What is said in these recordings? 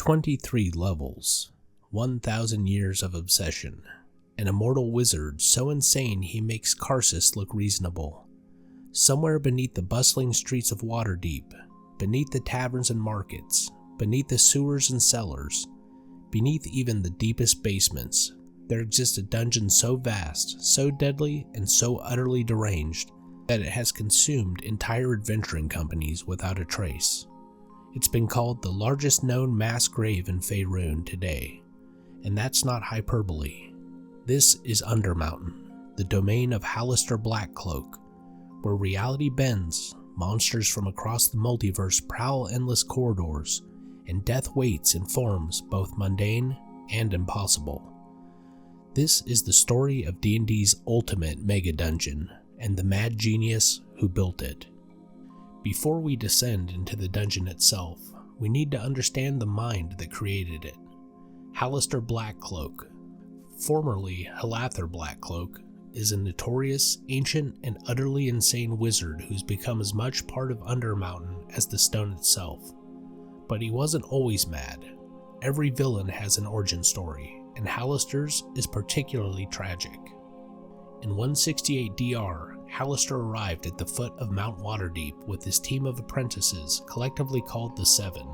23 levels, 1,000 years of obsession, an immortal wizard so insane he makes Karsus look reasonable. Somewhere beneath the bustling streets of Waterdeep, beneath the taverns and markets, beneath the sewers and cellars, beneath even the deepest basements, there exists a dungeon so vast, so deadly, and so utterly deranged that it has consumed entire adventuring companies without a trace. It's been called the largest known mass grave in Faerun today, and that's not hyperbole. This is Undermountain, the domain of Halaster Blackcloak, where reality bends, monsters from across the multiverse prowl endless corridors, and death waits in forms both mundane and impossible. This is the story of D&D's ultimate megadungeon, and the mad genius who built it. Before we descend into the dungeon itself, we need to understand the mind that created it. Halaster Blackcloak, formerly Halaster Blackcloak, is a notorious, ancient, and utterly insane wizard who's become as much part of Undermountain as the stone itself. But he wasn't always mad. Every villain has an origin story, and Halaster's is particularly tragic. In 168 DR, Halaster arrived at the foot of Mount Waterdeep with his team of apprentices, collectively called the Seven.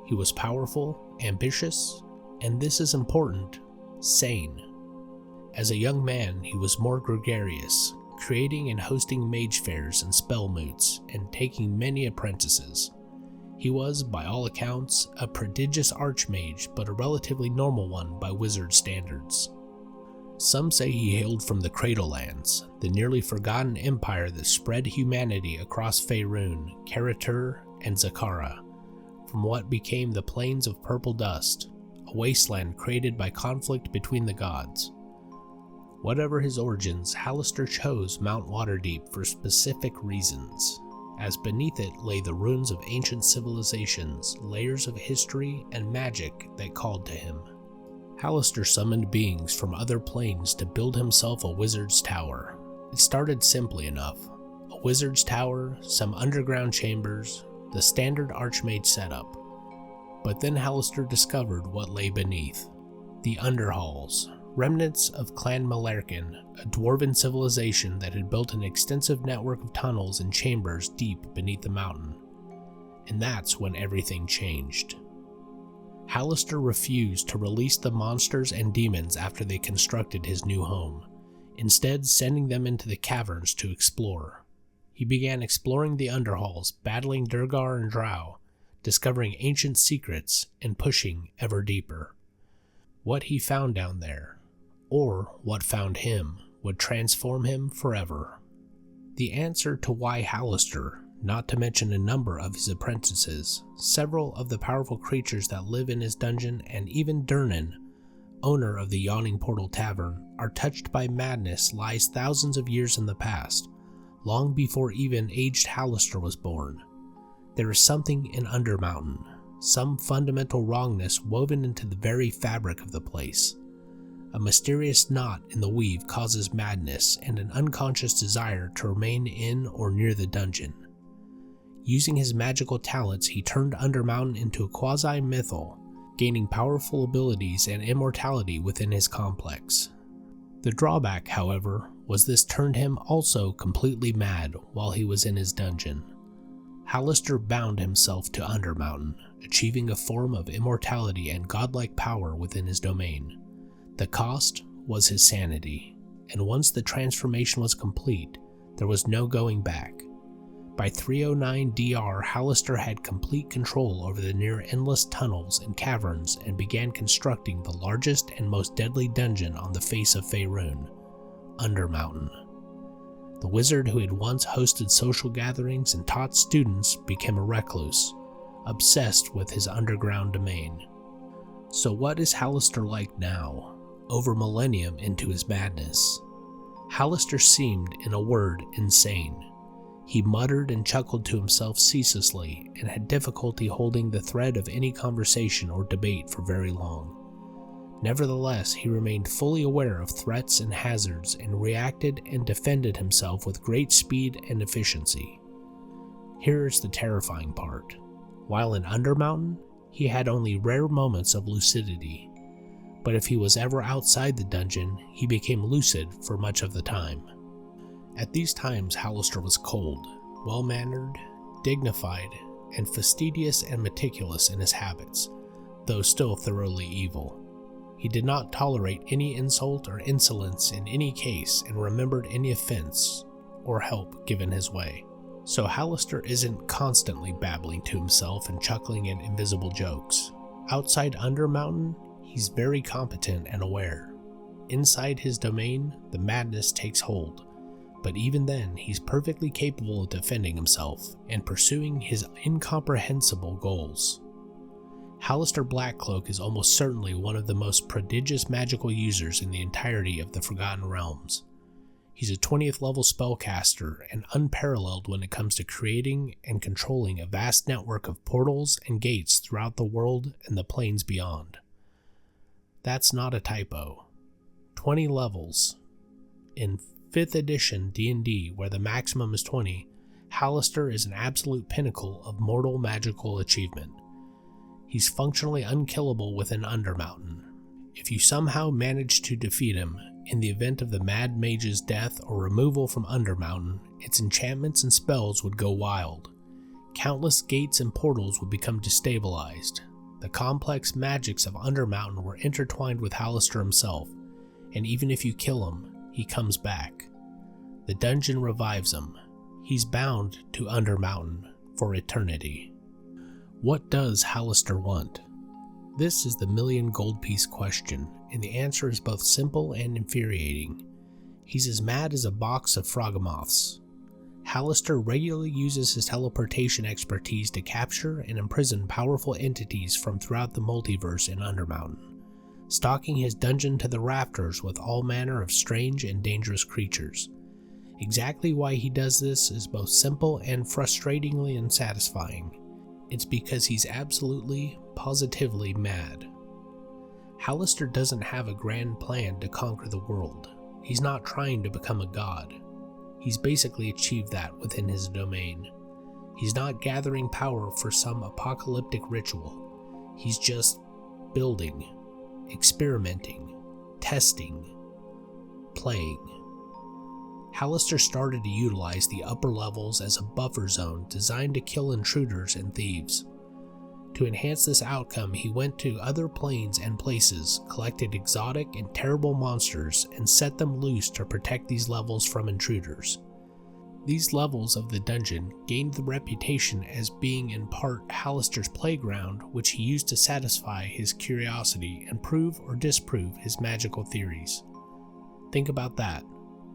He was powerful, ambitious, and this is important, sane. As a young man, he was more gregarious, creating and hosting mage fairs and spell moots, and taking many apprentices. He was, by all accounts, a prodigious archmage, but a relatively normal one by wizard standards. Some say he hailed from the Cradlelands, the nearly forgotten empire that spread humanity across Faerun, Karatur, and Zakara, from what became the Plains of Purple Dust, a wasteland created by conflict between the gods. Whatever his origins, Halaster chose Mount Waterdeep for specific reasons, as beneath it lay the ruins of ancient civilizations, layers of history and magic that called to him. Halaster summoned beings from other planes to build himself a wizard's tower. It started simply enough. A wizard's tower, some underground chambers, the standard archmage setup. But then Halaster discovered what lay beneath. The Underhalls, remnants of Clan Malarkin, a dwarven civilization that had built an extensive network of tunnels and chambers deep beneath the mountain. And that's when everything changed. Halaster refused to release the monsters and demons after they constructed his new home, instead sending them into the caverns to explore. He began exploring the Underhalls, battling Durgar and Drow, discovering ancient secrets and pushing ever deeper. What he found down there, or what found him, would transform him forever. The answer to why Halaster, not to mention a number of his apprentices, several of the powerful creatures that live in his dungeon, and even Durnan, owner of the Yawning Portal Tavern, are touched by madness lies thousands of years in the past, long before even aged Halaster was born. There is something in Undermountain, some fundamental wrongness woven into the very fabric of the place. A mysterious knot in the weave causes madness and an unconscious desire to remain in or near the dungeon. Using his magical talents, he turned Undermountain into a quasi-mythal, gaining powerful abilities and immortality within his complex. The drawback, however, was this turned him also completely mad while he was in his dungeon. Halaster bound himself to Undermountain, achieving a form of immortality and godlike power within his domain. The cost was his sanity, and once the transformation was complete, there was no going back. By 309 DR, Halaster had complete control over the near-endless tunnels and caverns and began constructing the largest and most deadly dungeon on the face of Faerun, Undermountain. The wizard who had once hosted social gatherings and taught students became a recluse, obsessed with his underground domain. So what is Halaster like now, over millennium into his madness? Halaster seemed, in a word, insane. He muttered and chuckled to himself ceaselessly and had difficulty holding the thread of any conversation or debate for very long. Nevertheless, he remained fully aware of threats and hazards and reacted and defended himself with great speed and efficiency. Here is the terrifying part. While in Undermountain, He had only rare moments of lucidity, but if he was ever outside the dungeon, he became lucid for much of the time. At these times, Halaster was cold, well-mannered, dignified, and fastidious and meticulous in his habits, though still thoroughly evil. He did not tolerate any insult or insolence in any case and remembered any offense or help given his way. So Halaster isn't constantly babbling to himself and chuckling at invisible jokes. Outside Undermountain, he's very competent and aware. Inside his domain, the madness takes hold, but even then, he's perfectly capable of defending himself and pursuing his incomprehensible goals. Halaster Blackcloak is almost certainly one of the most prodigious magical users in the entirety of the Forgotten Realms. He's a 20th level spellcaster and unparalleled when it comes to creating and controlling a vast network of portals and gates throughout the world and the planes beyond. That's not a typo. 20 levels. In 5th edition D&D, where the maximum is 20, Halaster is an absolute pinnacle of mortal magical achievement. He's functionally unkillable within Undermountain. If you somehow manage to defeat him, in the event of the Mad Mage's death or removal from Undermountain, its enchantments and spells would go wild. Countless gates and portals would become destabilized. The complex magics of Undermountain were intertwined with Halaster himself, and even if you kill him, he comes back. The dungeon revives him. He's bound to Undermountain for eternity. What does Halaster want? This is the million gold piece question, and the answer is both simple and infuriating. He's as mad as a box of frogmoths. Halaster regularly uses his teleportation expertise to capture and imprison powerful entities from throughout the multiverse in Undermountain, stocking his dungeon to the rafters with all manner of strange and dangerous creatures. Exactly why he does this is both simple and frustratingly unsatisfying. It's because he's absolutely, positively mad. Halaster doesn't have a grand plan to conquer the world. He's not trying to become a god. He's basically achieved that within his domain. He's not gathering power for some apocalyptic ritual. He's just building, experimenting, testing, playing. Halaster started to utilize the upper levels as a buffer zone designed to kill intruders and thieves. To enhance this outcome, he went to other planes and places, collected exotic and terrible monsters, and set them loose to protect these levels from intruders. These levels of the dungeon gained the reputation as being in part Halaster's playground, which he used to satisfy his curiosity and prove or disprove his magical theories. Think about that.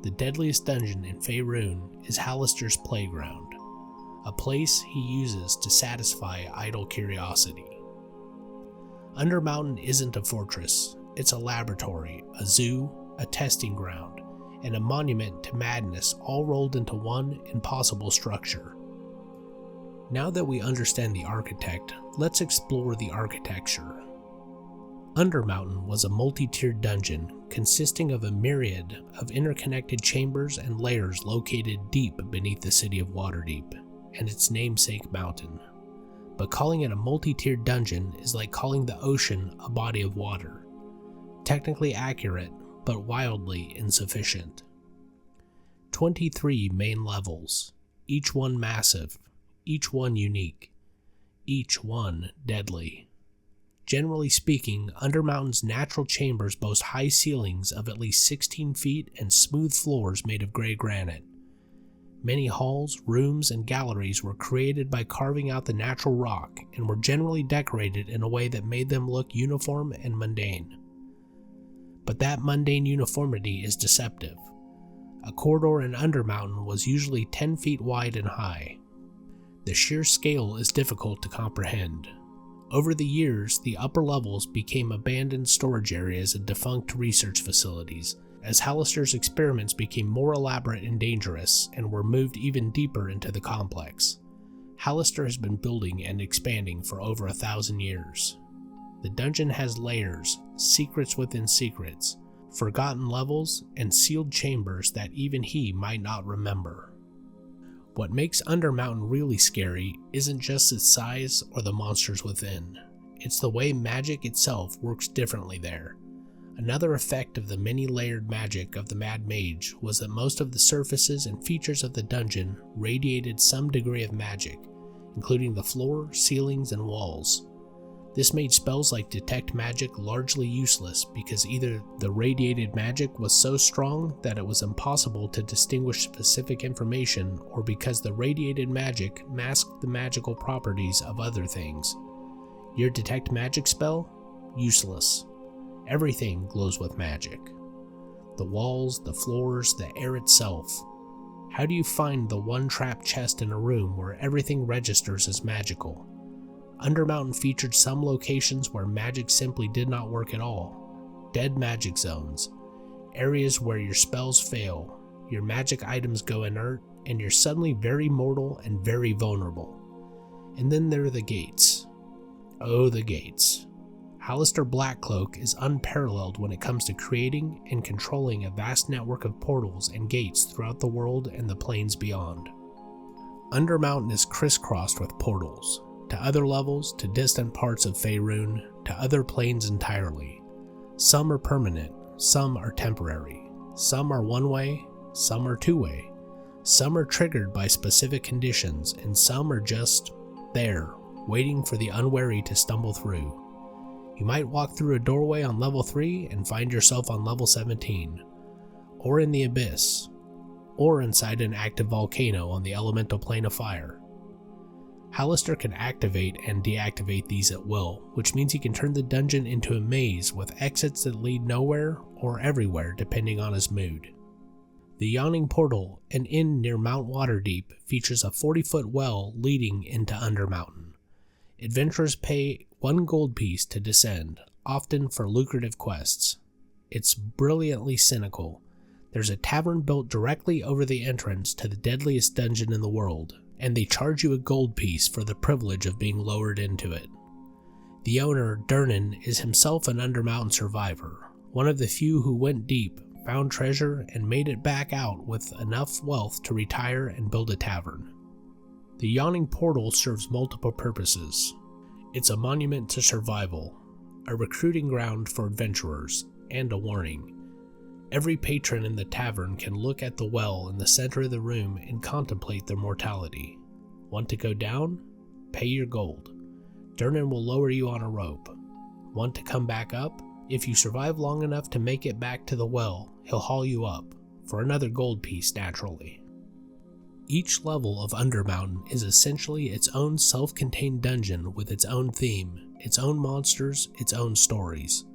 The deadliest dungeon in Faerun is Halaster's playground, a place he uses to satisfy idle curiosity. Undermountain isn't a fortress, it's a laboratory, a zoo, a testing ground, and a monument to madness all rolled into one impossible structure. Now that we understand the architect, let's explore the architecture. Undermountain was a multi-tiered dungeon consisting of a myriad of interconnected chambers and layers located deep beneath the city of Waterdeep and its namesake mountain. But calling it a multi-tiered dungeon is like calling the ocean a body of water. Technically accurate, but wildly insufficient. 23 main levels, each one massive, each one unique, each one deadly. Generally speaking, Undermountain's natural chambers boast high ceilings of at least 16 feet and smooth floors made of gray granite. Many halls, rooms, and galleries were created by carving out the natural rock and were generally decorated in a way that made them look uniform and mundane. But that mundane uniformity is deceptive. A corridor in Undermountain was usually 10 feet wide and high. The sheer scale is difficult to comprehend. Over the years, the upper levels became abandoned storage areas and defunct research facilities, as Halaster's experiments became more elaborate and dangerous and were moved even deeper into the complex. Halaster has been building and expanding for over 1,000 years. The dungeon has layers, secrets within secrets, forgotten levels, and sealed chambers that even he might not remember. What makes Undermountain really scary isn't just its size or the monsters within. it's the way magic itself works differently there. Another effect of the many-layered magic of the Mad Mage was that most of the surfaces and features of the dungeon radiated some degree of magic, including the floor, ceilings, and walls. This made spells like Detect Magic largely useless because either the radiated magic was so strong that it was impossible to distinguish specific information, or because the radiated magic masked the magical properties of other things. Your Detect Magic spell? Useless. Everything glows with magic. The walls, the floors, the air itself. How do you find the one trapped chest in a room where everything registers as magical? Undermountain featured some locations where magic simply did not work at all. Dead magic zones. Areas where your spells fail, your magic items go inert, and you're suddenly very mortal and very vulnerable. And then there are the gates. Oh, the gates. Halaster Blackcloak is unparalleled when it comes to creating and controlling a vast network of portals and gates throughout the world and the planes beyond. Undermountain is crisscrossed with portals, to other levels, to distant parts of Faerun, to other planes entirely. Some are permanent, some are temporary, some are one-way, some are two-way, some are triggered by specific conditions, and some are just there, waiting for the unwary to stumble through. You might walk through a doorway on level 3 and find yourself on level 17, or in the abyss, or inside an active volcano on the elemental plane of fire. Halaster can activate and deactivate these at will, which means he can turn the dungeon into a maze with exits that lead nowhere or everywhere depending on his mood. The Yawning Portal, an inn near Mount Waterdeep, features a 40-foot well leading into Undermountain. Adventurers pay 1 gold piece to descend, often for lucrative quests. It's brilliantly cynical. There's a tavern built directly over the entrance to the deadliest dungeon in the world, and they charge you a gold piece for the privilege of being lowered into it. The owner, Durnan, is himself an Undermountain survivor, one of the few who went deep, found treasure, and made it back out with enough wealth to retire and build a tavern. The Yawning Portal serves multiple purposes. It's a monument to survival, a recruiting ground for adventurers, and a warning. Every patron in the tavern can look at the well in the center of the room and contemplate their mortality. Want to go down? Pay your gold. Durnan will lower you on a rope. Want to come back up? If you survive long enough to make it back to the well, he'll haul you up, for another gold piece naturally. Each level of Undermountain is essentially its own self-contained dungeon with its own theme, its own monsters, its own stories.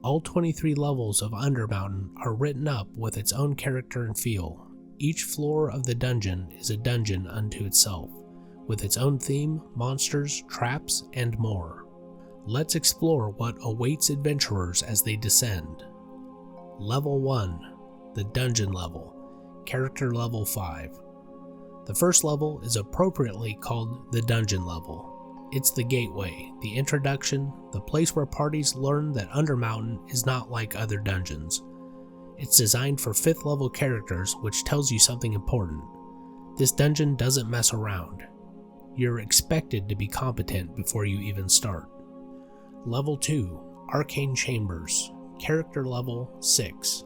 All 23 levels of Undermountain are written up with its own character and feel. Each floor of the dungeon is a dungeon unto itself, with its own theme, monsters, traps, and more. Let's explore what awaits adventurers as they descend. Level 1, the Dungeon level, Character Level 5. The first level is appropriately called the Dungeon level. It's the gateway, the introduction, the place where parties learn that Undermountain is not like other dungeons. It's designed for 5th level characters, which tells you something important. This dungeon doesn't mess around. You're expected to be competent before you even start. Level 2, Arcane Chambers, Character Level 6.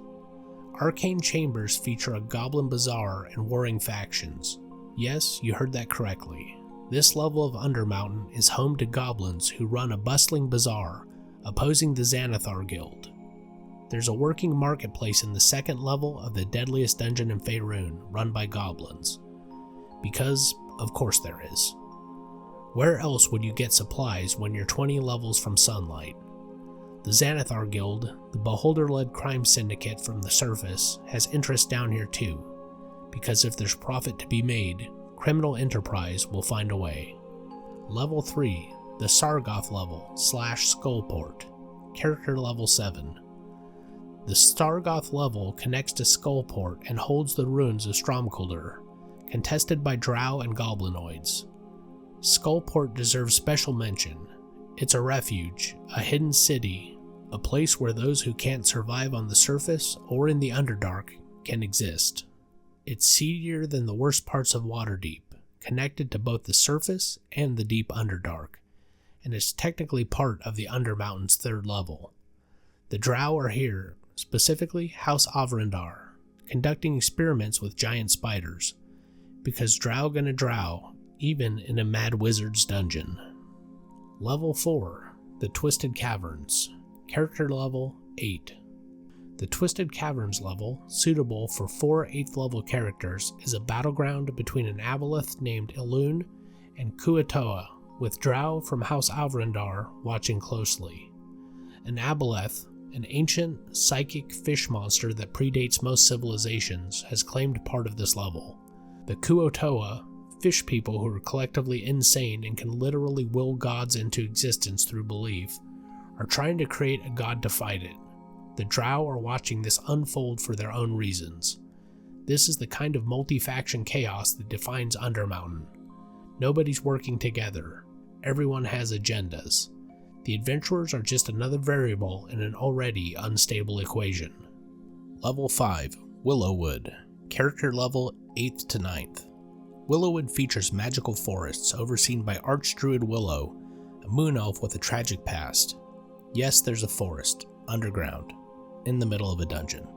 Arcane Chambers feature a goblin bazaar and warring factions. Yes, you heard that correctly. This level of Undermountain is home to goblins who run a bustling bazaar, opposing the Xanathar Guild. There's a working marketplace in the 2nd level of the deadliest dungeon in Faerun, run by goblins. Because, of course there is. Where else would you get supplies when you're 20 levels from sunlight? The Xanathar Guild, the beholder-led crime syndicate from the surface, has interest down here too, because if there's profit to be made, criminal enterprise will find a way. Level 3, the Sargoth level / Skullport, Character Level 7. The Sargoth level connects to Skullport and holds the ruins of Stromkolder, contested by drow and goblinoids. Skullport deserves special mention. It's a refuge, a hidden city, a place where those who can't survive on the surface or in the Underdark can exist. It's seedier than the worst parts of Waterdeep, connected to both the surface and the deep Underdark. and is technically part of the Undermountain's 3rd level. The Drow are here, specifically House Avrindar, conducting experiments with giant spiders, because Drow gonna drow, even in a mad wizard's dungeon. Level 4, the Twisted Caverns, character level 8. The Twisted Caverns level, suitable for 4 8th level characters, is a battleground between an aboleth named Elune and Kuatoa, with Drow from House Avrindar watching closely. An aboleth, an ancient, psychic fish monster that predates most civilizations, has claimed part of this level. The Kuatoa, fish people who are collectively insane and can literally will gods into existence through belief, are trying to create a god to fight it. The Drow are watching this unfold for their own reasons. This is the kind of multi-faction chaos that defines Undermountain. Nobody's working together. Everyone has agendas. The adventurers are just another variable in an already unstable equation. Level 5, Willowwood, character level 8th to 9th. Willowwood features magical forests overseen by Archdruid Willow, a moon elf with a tragic past. Yes, there's a forest, underground, in the middle of a dungeon.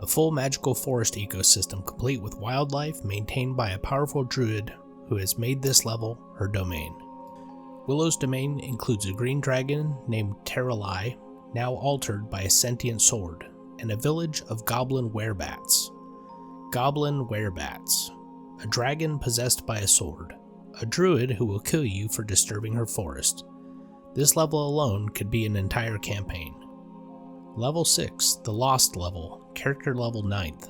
A full magical forest ecosystem complete with wildlife maintained by a powerful druid who has made this level her domain. Willow's domain includes a green dragon named Terralai, now altered by a sentient sword, and a village of goblin werebats. Goblin werebats. A dragon possessed by a sword. A druid who will kill you for disturbing her forest. This level alone could be an entire campaign. Level 6, the Lost level, character level 9th.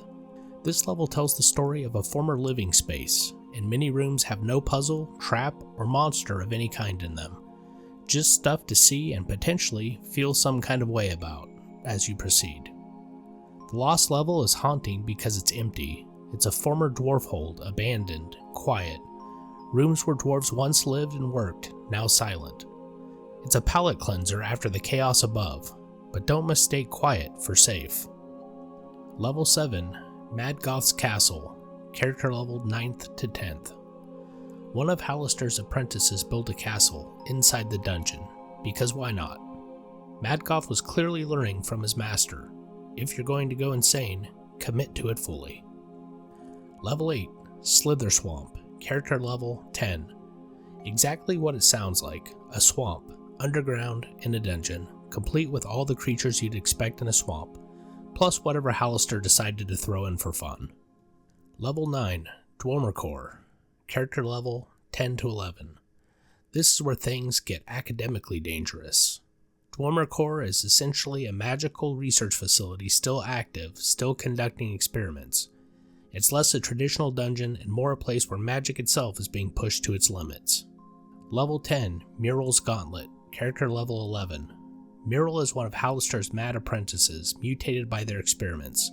This level tells the story of a former living space, and many rooms have no puzzle, trap, or monster of any kind in them. Just stuff to see and potentially feel some kind of way about as you proceed. The Lost level is haunting because it's empty. It's a former dwarf hold, abandoned, quiet. Rooms where dwarves once lived and worked, now silent. It's a palate cleanser after the chaos above, but don't mistake quiet for safe. Level 7, Mad Goth's Castle, character level 9th to 10th. One of Halaster's apprentices built a castle inside the dungeon, because why not? Mad Goth was clearly learning from his master. If you're going to go insane, commit to it fully. Level 8, Slither Swamp, character level 10. Exactly what it sounds like, a swamp, underground, in a dungeon, complete with all the creatures you'd expect in a swamp, plus whatever Halaster decided to throw in for fun. Level 9, Dwarmercore, character level 10 to 11. This is where things get academically dangerous. Dwarmercore is essentially a magical research facility still active, still conducting experiments. It's less a traditional dungeon and more a place where magic itself is being pushed to its limits. Level 10, Mural's Gauntlet, character level 11. Mural is one of Halaster's mad apprentices, mutated by their experiments.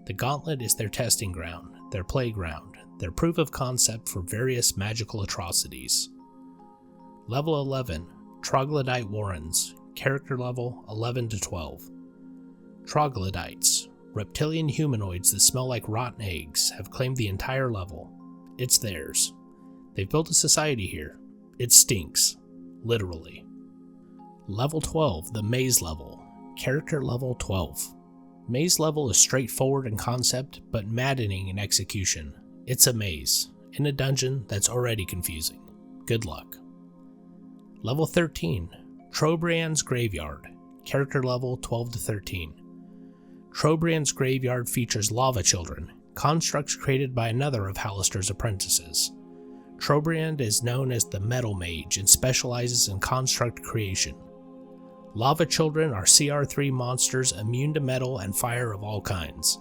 The Gauntlet is their testing ground, their playground, their proof of concept for various magical atrocities. Level 11, Troglodyte Warrens, character level 11 to 12. Troglodytes, reptilian humanoids that smell like rotten eggs, have claimed the entire level. It's theirs. They've built a society here. It stinks. Literally. Level 12, the Maze level, character level 12. Maze level is straightforward in concept, but maddening in execution. It's a maze, in a dungeon that's already confusing. Good luck. Level 13, Trobriand's Graveyard, character level 12 to 13. Trobriand's Graveyard features lava children, constructs created by another of Halaster's apprentices. Trobriand is known as the Metal Mage and specializes in construct creation. Lava children are CR3 monsters immune to metal and fire of all kinds.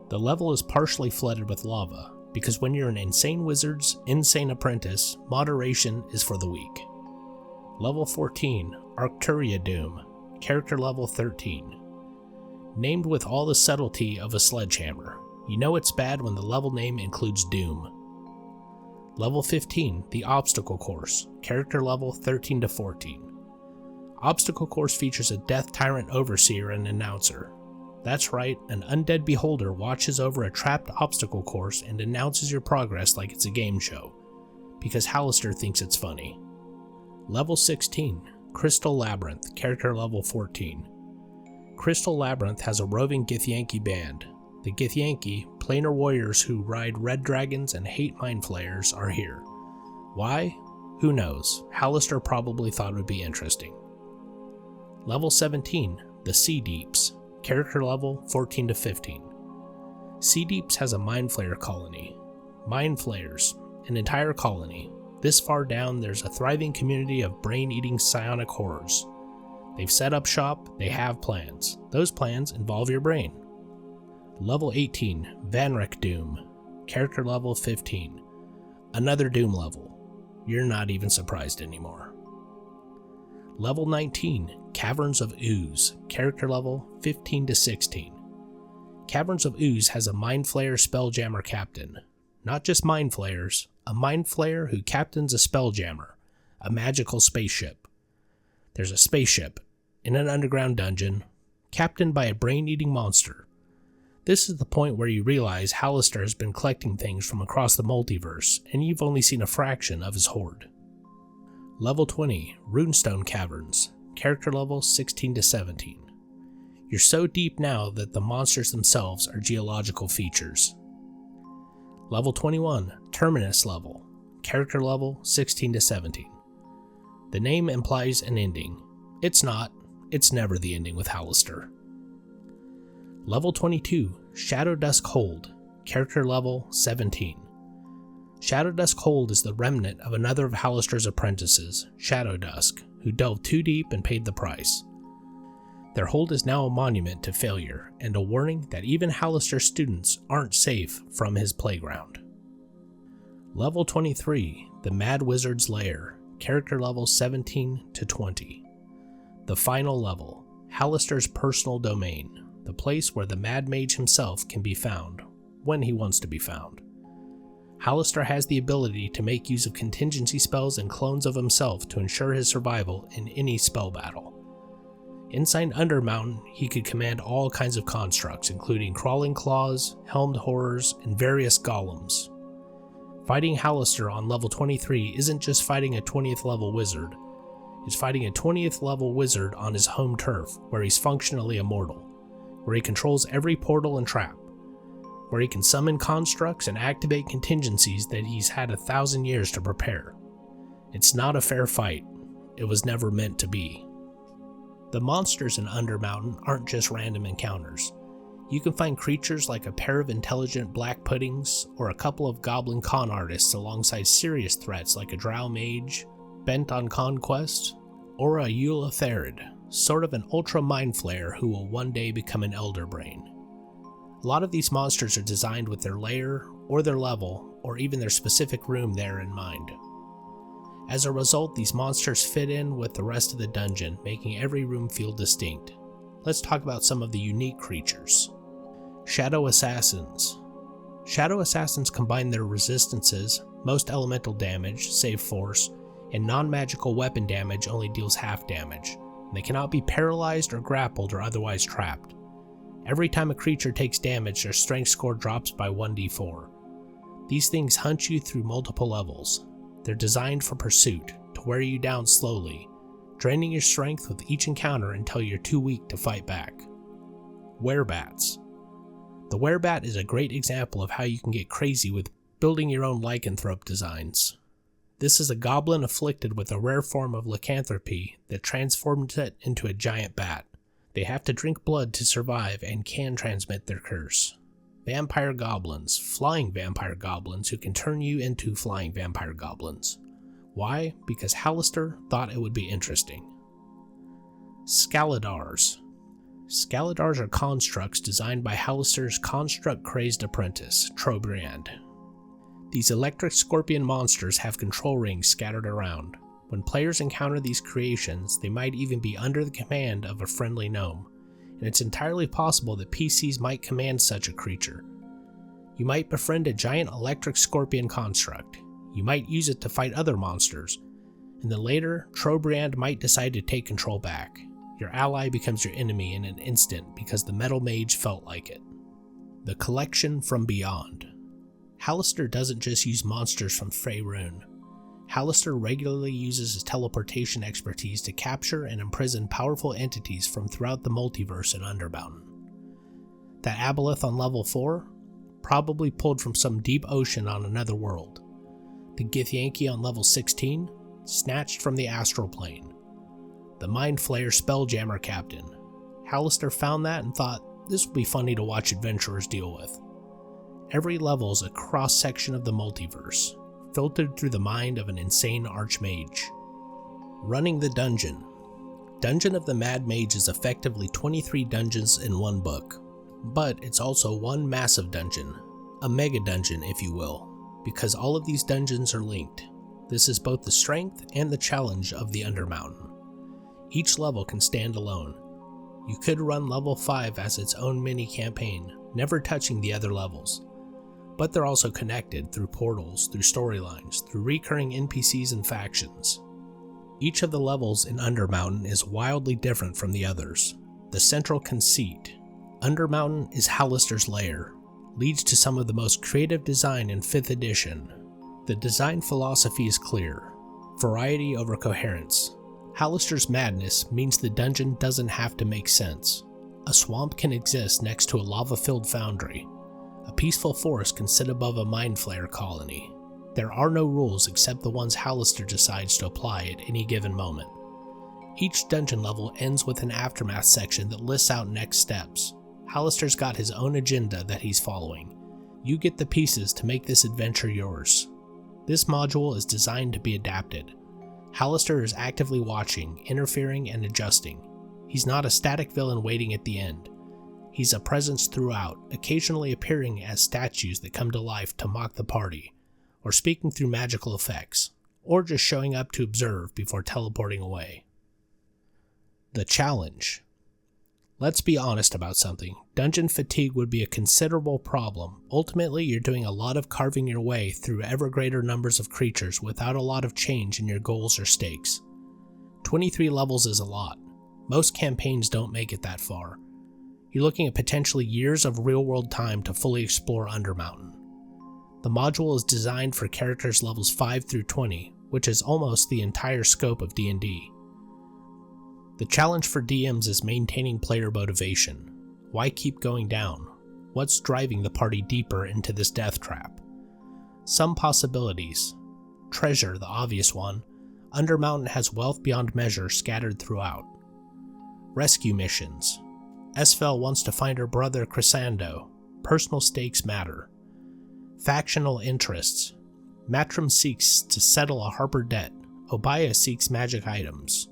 The level is partially flooded with lava, because when you're an insane wizard's insane apprentice, moderation is for the weak. Level 14, Arcturia Doom, character level 13. Named with all the subtlety of a sledgehammer. You know it's bad when the level name includes Doom. Level 15, the Obstacle Course, character level 13 to 14. Obstacle Course features a Death Tyrant Overseer and Announcer. That's right, an undead beholder watches over a trapped obstacle course and announces your progress like it's a game show, because Halaster thinks it's funny. Level 16, Crystal Labyrinth, character level 14. Crystal Labyrinth has a roving Githyanki band. The Githyanki, planar warriors who ride red dragons and hate mind flayers, are here. Why? Who knows? Halaster probably thought it would be interesting. Level 17, the Sea Deeps, character level 14 to 15. Sea Deeps has a mind flayer colony. Mind flayers, an entire colony. This far down, there's a thriving community of brain-eating psionic horrors. They've set up shop, they have plans. Those plans involve your brain. Level 18, Vanrik Doom, character level 15. Another Doom level. You're not even surprised anymore. Level 19, Caverns of Ooze, character level 15 to 16. Caverns of Ooze has a Mind Flayer Spelljammer captain. Not just Mind Flayers, a Mind Flayer who captains a Spelljammer, a magical spaceship. There's a spaceship in an underground dungeon, captained by a brain-eating monster. This is the point where you realize Halaster has been collecting things from across the multiverse, and you've only seen a fraction of his hoard. Level 20, Runestone Caverns, character level 16 to 17. You're so deep now that the monsters themselves are geological features. Level 21, Terminus level, character level 16 to 17. The name implies an ending. It's not. It's never the ending with Halaster. Level 22, Shadow Dusk Hold, character level 17. Shadow Dusk Hold is the remnant of another of Halaster's apprentices, Shadow Dusk, who delved too deep and paid the price. Their hold is now a monument to failure and a warning that even Halaster's students aren't safe from his playground. Level 23, the Mad Wizard's Lair, character level 17 to 20. The final level, Halaster's personal domain, the place where the Mad Mage himself can be found, when he wants to be found. Halaster has the ability to make use of contingency spells and clones of himself to ensure his survival in any spell battle. Inside Undermountain, he could command all kinds of constructs, including crawling claws, helmed horrors, and various golems. Fighting Halaster on level 23 isn't just fighting a 20th level wizard, it's fighting a 20th level wizard on his home turf, where he's functionally immortal, where he controls every portal and trap, where he can summon constructs and activate contingencies that he's had 1,000 years to prepare. It's not a fair fight. It was never meant to be. The monsters in Undermountain aren't just random encounters. You can find creatures like a pair of intelligent black puddings or a couple of goblin con artists alongside serious threats like a drow mage, bent on conquest, or a Eulatherid, sort of an ultra mind flayer who will one day become an elder brain. A lot of these monsters are designed with their lair, or their level, or even their specific room there in mind. As a result, these monsters fit in with the rest of the dungeon, making every room feel distinct. Let's talk about some of the unique creatures. Shadow Assassins. Shadow Assassins combine their resistances, most elemental damage, save force, and non-magical weapon damage only deals half damage. They cannot be paralyzed or grappled or otherwise trapped. Every time a creature takes damage, their strength score drops by 1d4. These things hunt you through multiple levels. They're designed for pursuit, to wear you down slowly, draining your strength with each encounter until you're too weak to fight back. Werebats. The werebat is a great example of how you can get crazy with building your own lycanthrope designs. This is a goblin afflicted with a rare form of lycanthropy that transforms it into a giant bat. They have to drink blood to survive and can transmit their curse. Vampire goblins, flying vampire goblins who can turn you into flying vampire goblins. Why? Because Halaster thought it would be interesting. Scaladars. Scaladars are constructs designed by Halaster's construct-crazed apprentice, Trobrand. These electric scorpion monsters have control rings scattered around. When players encounter these creations, they might even be under the command of a friendly gnome, and it's entirely possible that PCs might command such a creature. You might befriend a giant electric scorpion construct. You might use it to fight other monsters, and then later, Trobrand might decide to take control back. Your ally becomes your enemy in an instant because the metal mage felt like it. The Collection from Beyond. Halaster doesn't just use monsters from Faerun. Halaster regularly uses his teleportation expertise to capture and imprison powerful entities from throughout the multiverse in Undermountain. That aboleth on level 4? Probably pulled from some deep ocean on another world. The Githyanki on level 16? Snatched from the astral plane. The Mind Flayer Spelljammer Captain. Halaster found that and thought, this would be funny to watch adventurers deal with. Every level is a cross-section of the multiverse, filtered through the mind of an insane archmage. Running the dungeon. Dungeon of the Mad Mage is effectively 23 dungeons in one book, but it's also one massive dungeon, a megadungeon if you will, because all of these dungeons are linked. This is both the strength and the challenge of the Undermountain. Each level can stand alone. You could run level 5 as its own mini-campaign, never touching the other levels. But they're also connected through portals, through storylines, through recurring NPCs and factions. Each of the levels in Undermountain is wildly different from the others. The central conceit, Undermountain is Halaster's lair, leads to some of the most creative design in 5th edition. The design philosophy is clear, variety over coherence. Halaster's madness means the dungeon doesn't have to make sense. A swamp can exist next to a lava-filled foundry. A peaceful forest can sit above a Mind Flayer colony. There are no rules except the ones Halaster decides to apply at any given moment. Each dungeon level ends with an aftermath section that lists out next steps. Halaster's got his own agenda that he's following. You get the pieces to make this adventure yours. This module is designed to be adapted. Halaster is actively watching, interfering, and adjusting. He's not a static villain waiting at the end. He's a presence throughout, occasionally appearing as statues that come to life to mock the party, or speaking through magical effects, or just showing up to observe before teleporting away. The challenge. Let's be honest about something. Dungeon fatigue would be a considerable problem. Ultimately, you're doing a lot of carving your way through ever greater numbers of creatures without a lot of change in your goals or stakes. 23 levels is a lot. Most campaigns don't make it that far. You're looking at potentially years of real-world time to fully explore Undermountain. The module is designed for characters levels 5 through 20, which is almost the entire scope of D&D. The challenge for DMs is maintaining player motivation. Why keep going down? What's driving the party deeper into this death trap? Some possibilities. Treasure, the obvious one. Undermountain has wealth beyond measure scattered throughout. Rescue missions. Esfel wants to find her brother Chrysando. Personal stakes matter. Factional interests. Matrim seeks to settle a Harper debt. Obaya seeks magic items.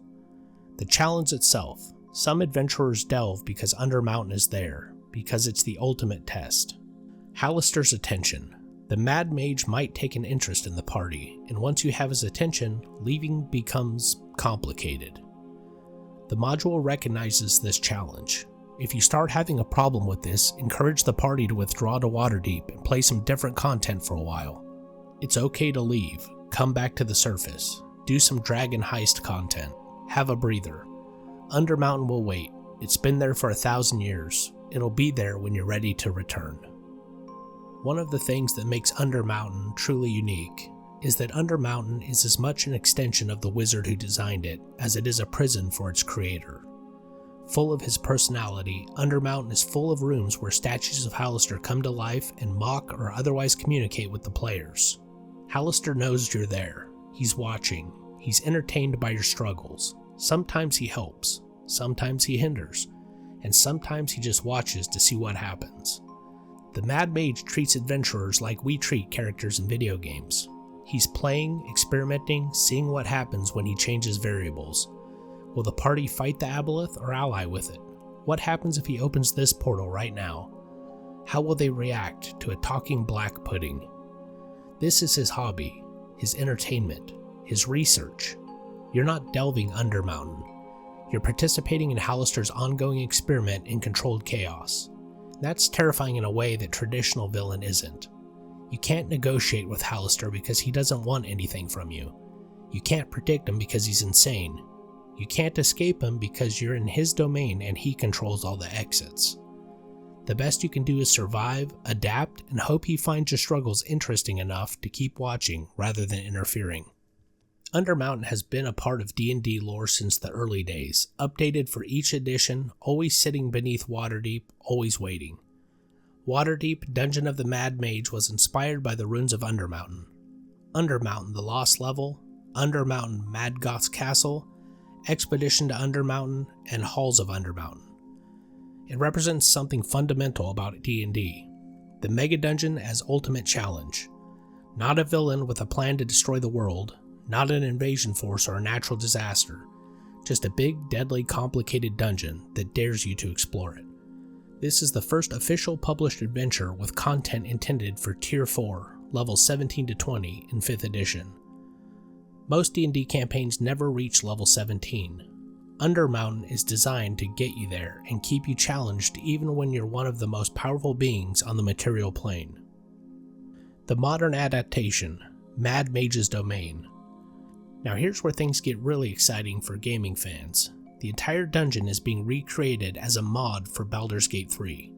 The challenge itself. Some adventurers delve because Undermountain is there, because it's the ultimate test. Halaster's attention. The Mad Mage might take an interest in the party, and once you have his attention, leaving becomes complicated. The module recognizes this challenge. If you start having a problem with this, encourage the party to withdraw to Waterdeep and play some different content for a while. It's okay to leave, come back to the surface, do some dragon heist content, have a breather. Undermountain will wait. It's been there for 1,000 years. It'll be there when you're ready to return. One of the things that makes Undermountain truly unique is that Undermountain is as much an extension of the wizard who designed it as it is a prison for its creator. Full of his personality, Undermountain is full of rooms where statues of Halaster come to life and mock or otherwise communicate with the players. Halaster knows you're there. He's watching. He's entertained by your struggles. Sometimes he helps, sometimes he hinders, and sometimes he just watches to see what happens. The Mad Mage treats adventurers like we treat characters in video games. He's playing, experimenting, seeing what happens when he changes variables. Will the party fight the aboleth or ally with it? What happens if he opens this portal right now? How will they react to a talking black pudding? This is his hobby, his entertainment, his research. You're not delving Undermountain. You're participating in Halaster's ongoing experiment in controlled chaos. That's terrifying in a way that traditional villain isn't. You can't negotiate with Halaster because he doesn't want anything from you. You can't predict him because he's insane. You can't escape him because you're in his domain and he controls all the exits. The best you can do is survive, adapt, and hope he finds your struggles interesting enough to keep watching rather than interfering. Undermountain has been a part of D&D lore since the early days, updated for each edition, always sitting beneath Waterdeep, always waiting. Waterdeep, Dungeon of the Mad Mage, was inspired by the runes of Undermountain. Undermountain, the Lost Level, Undermountain, Mad Goth's Castle, Expedition to Undermountain, and Halls of Undermountain. It represents something fundamental about D&D, the megadungeon as ultimate challenge. Not a villain with a plan to destroy the world, not an invasion force or a natural disaster, just a big, deadly, complicated dungeon that dares you to explore it. This is the first official published adventure with content intended for Tier 4, levels 17 to 20 in 5th edition. Most D&D campaigns never reach level 17. Undermountain is designed to get you there and keep you challenged even when you're one of the most powerful beings on the material plane. The modern adaptation, Mad Mage's Domain. Now here's where things get really exciting for gaming fans. The entire dungeon is being recreated as a mod for Baldur's Gate 3.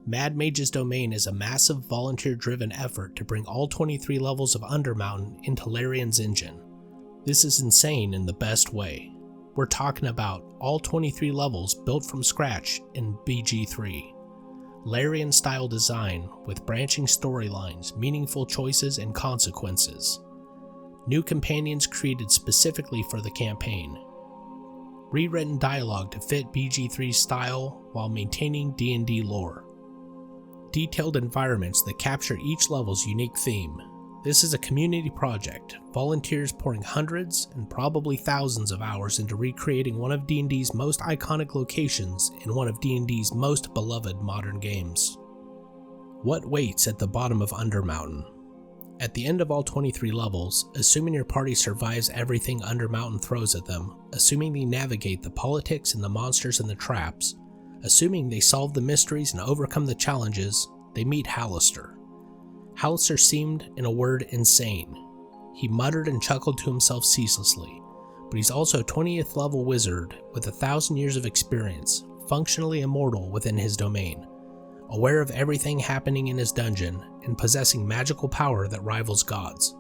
Mad Mage's Domain is a massive volunteer-driven effort to bring all 23 levels of Undermountain into Larian's engine. This is insane in the best way. We're talking about all 23 levels built from scratch in BG3. Larian-style design with branching storylines, meaningful choices, and consequences. New companions created specifically for the campaign. Rewritten dialogue to fit BG3's style while maintaining D&D lore. Detailed environments that capture each level's unique theme. This is a community project, volunteers pouring hundreds and probably thousands of hours into recreating one of D&D's most iconic locations in one of D&D's most beloved modern games. What waits at the bottom of Undermountain? At the end of all 23 levels, assuming your party survives everything Undermountain throws at them, assuming they navigate the politics and the monsters and the traps, assuming they solve the mysteries and overcome the challenges, they meet Halaster. Halaster seemed, in a word, insane. He muttered and chuckled to himself ceaselessly, but he's also a 20th level wizard with 1,000 years of experience, functionally immortal within his domain, aware of everything happening in his dungeon, and possessing magical power that rivals gods.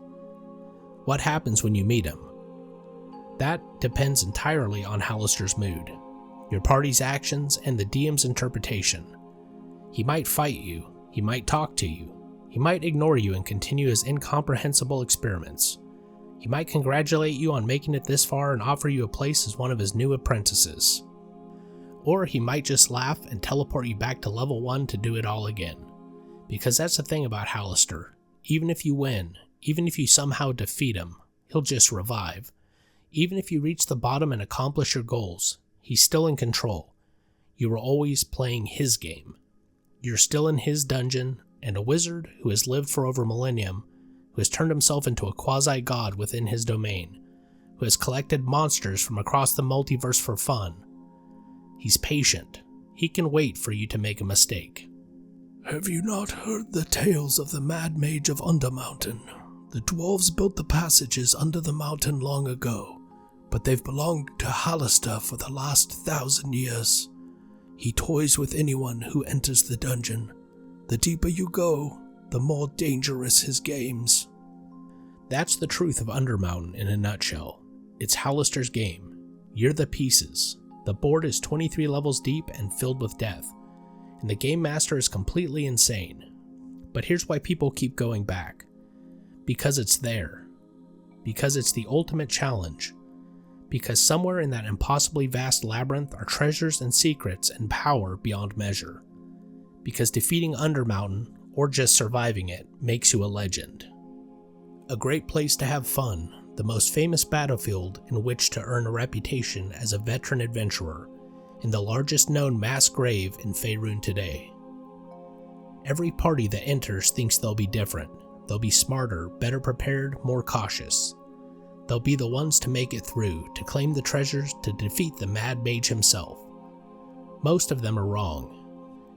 What happens when you meet him? That depends entirely on Halaster's mood, your party's actions, and the DM's interpretation. He might fight you, he might talk to you, he might ignore you and continue his incomprehensible experiments. He might congratulate you on making it this far and offer you a place as one of his new apprentices. Or he might just laugh and teleport you back to level 1 to do it all again. Because that's the thing about Halaster. Even if you win, even if you somehow defeat him, he'll just revive. Even if you reach the bottom and accomplish your goals, he's still in control. You are always playing his game. You're still in his dungeon, and a wizard who has lived for over a millennium, who has turned himself into a quasi-god within his domain, who has collected monsters from across the multiverse for fun. He's patient. He can wait for you to make a mistake. Have you not heard the tales of the Mad Mage of Undermountain? The dwarves built the passages under the mountain long ago, but they've belonged to Halaster for the last 1,000 years. He toys with anyone who enters the dungeon. The deeper you go, the more dangerous his games. That's the truth of Undermountain in a nutshell. It's Halaster's game. You're the pieces. The board is 23 levels deep and filled with death, and the game master is completely insane. But here's why people keep going back. Because it's there. Because it's the ultimate challenge. Because somewhere in that impossibly vast labyrinth are treasures and secrets and power beyond measure. Because defeating Undermountain, or just surviving it, makes you a legend. A great place to have fun, the most famous battlefield in which to earn a reputation as a veteran adventurer, and the largest known mass grave in Faerun today. Every party that enters thinks they'll be different. They'll be smarter, better prepared, more cautious. They'll be the ones to make it through, to claim the treasures, to defeat the Mad Mage himself. Most of them are wrong.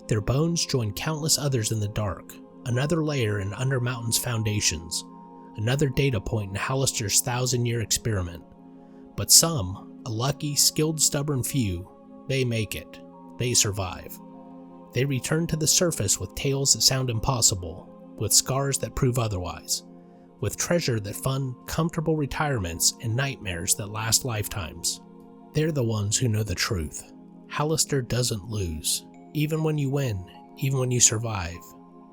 Their bones join countless others in the dark, another layer in Undermountain's foundations, another data point in Halaster's 1,000-year experiment. But some, a lucky, skilled, stubborn few, they make it. They survive. They return to the surface with tales that sound impossible, with scars that prove otherwise, with treasure that fund comfortable retirements and nightmares that last lifetimes. They're the ones who know the truth. Halaster doesn't lose. Even when you win, even when you survive,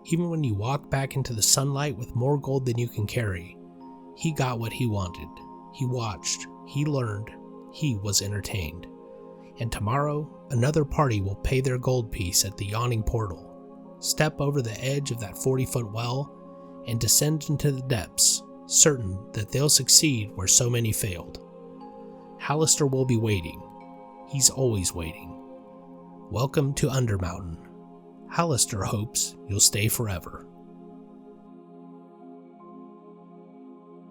even when you walk back into the sunlight with more gold than you can carry, he got what he wanted. He watched, he learned, he was entertained. And tomorrow, another party will pay their gold piece at the yawning portal, step over the edge of that 40-foot well, and descend into the depths, certain that they'll succeed where so many failed. Halaster will be waiting. He's always waiting. Welcome to Undermountain. Halaster hopes you'll stay forever.